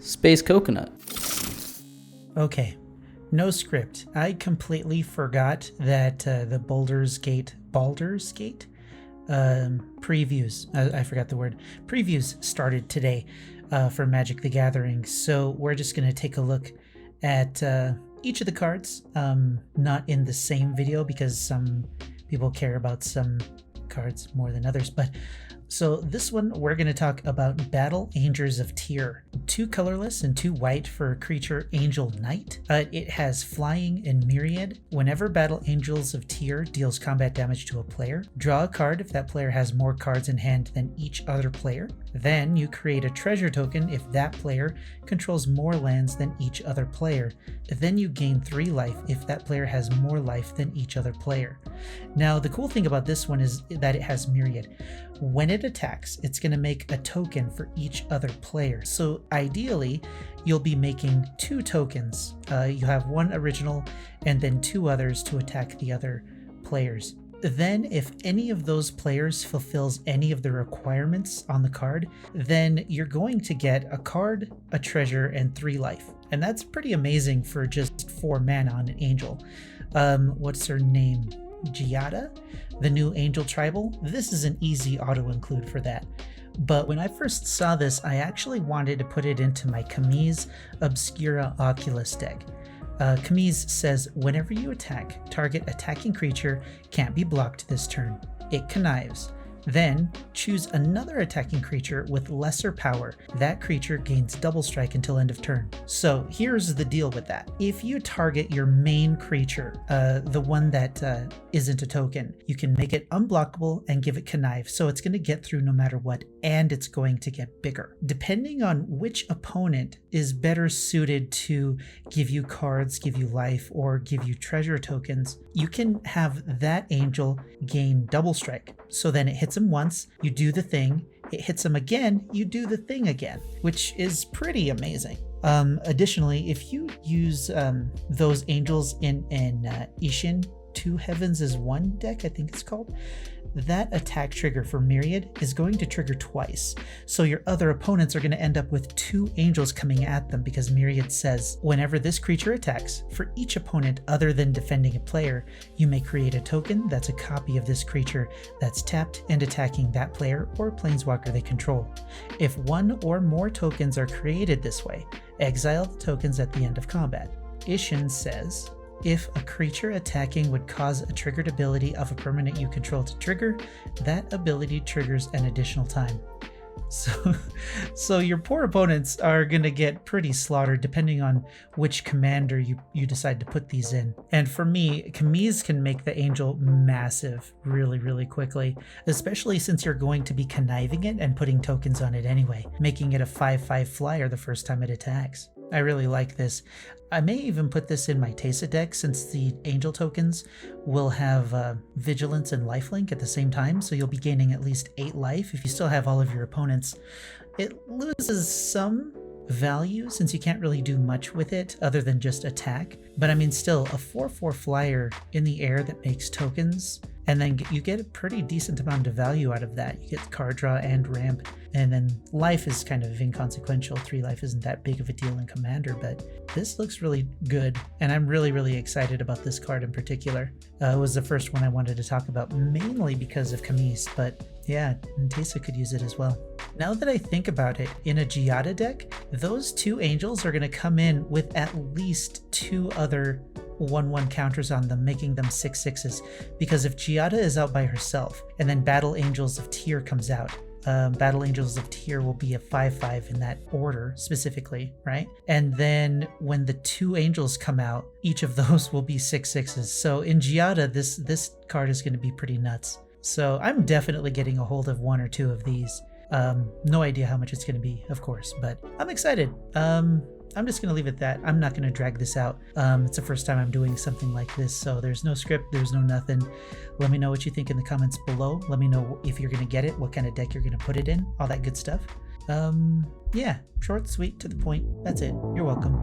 Space Coconut. Okay, no script. I completely forgot that the Baldur's Gate previews, I forgot the word, previews started today for Magic the Gathering. So we're just going to take a look at each of the cards, not in the same video because some people care about some cards more than others, but so this one we're going to talk about Battle Angels of Tyr. 2 colorless and 2 white for creature Angel Knight. It has flying and myriad. Whenever Battle Angels of Tyr deals combat damage to a player, draw a card if that player has more cards in hand than each other player. Then you create a treasure token if that player controls more lands than each other player. Then you gain 3 life if that player has more life than each other player. Now the cool thing about this one is that it has myriad. When it attacks, it's going to make a token for each other player. So ideally, you'll be making 2 tokens. You have 1 original and then 2 others to attack the other players. Then if any of those players fulfills any of the requirements on the card, then you're going to get a card, a treasure, and 3 life. And that's pretty amazing for just 4 mana on an angel. What's her name? Giada, the new angel tribal. This is an easy auto include for that. But when I first saw this, I actually wanted to put it into my Kamiz Obscura Oculus deck. Kamiz says, whenever you attack, target attacking creature can't be blocked this turn. It connives. Then choose another attacking creature with lesser power. That creature gains double strike until end of turn. So here's the deal with that. If you target your main creature, the one that isn't a token, you can make it unblockable and give it connive. So it's going to get through no matter what, and it's going to get bigger. Depending on which opponent is better suited to give you cards, give you life, or give you treasure tokens, you can have that angel gain double strike. So then it hits him once, you do the thing, it hits him again, you do the thing again, which is pretty amazing. Additionally, if you use those angels in Ishin 2 Heavens is 1 deck, I think it's called, that attack trigger for Myriad is going to trigger twice. So your other opponents are going to end up with 2 angels coming at them because Myriad says, whenever this creature attacks, for each opponent other than defending a player, you may create a token that's a copy of this creature that's tapped and attacking that player or planeswalker they control. If 1 or more tokens are created this way, exile the tokens at the end of combat. Ishin says, if a creature attacking would cause a triggered ability of a permanent you control to trigger, that ability triggers an additional time. So your poor opponents are going to get pretty slaughtered depending on which commander you decide to put these in. And for me, Kamiz can make the angel massive really, really quickly, especially since you're going to be conniving it and putting tokens on it anyway, making it a 5/5 flyer the first time it attacks. I really like this. I may even put this in my Teysa deck since the angel tokens will have vigilance and lifelink at the same time, so you'll be gaining at least 8 life if you still have all of your opponents. It loses some value since you can't really do much with it other than just attack, but I mean still a 4/4 flyer in the air that makes tokens, and then you get a pretty decent amount of value out of that. You get card draw and ramp, and then life is kind of inconsequential. 3 life isn't that big of a deal in Commander, but this looks really good, and I'm really, really excited about this card in particular. It was the first one I wanted to talk about, mainly because of Kamiz, but yeah, Teysa could use it as well. Now that I think about it, in a Giada deck, those 2 angels are going to come in with at least 2 other 1/1 counters on them, making them 6/6s. Because if Giada is out by herself, and then Battle Angels of Tyr comes out, Battle Angels of Tyr will be a 5/5 in that order specifically, right? And then when the 2 angels come out, each of those will be 6/6s. So in Giada, this card is going to be pretty nuts. So I'm definitely getting a hold of 1 or 2 of these. No idea how much it's going to be, of course, but I'm excited. I'm just going to leave it at that. I'm not going to drag this out. It's the first time I'm doing something like this, so there's no script, there's no nothing. Let me know what you think in the comments below. Let me know if you're going to get it, what kind of deck you're going to put it in, all that good stuff. Yeah, short, sweet, to the point. That's it. You're welcome.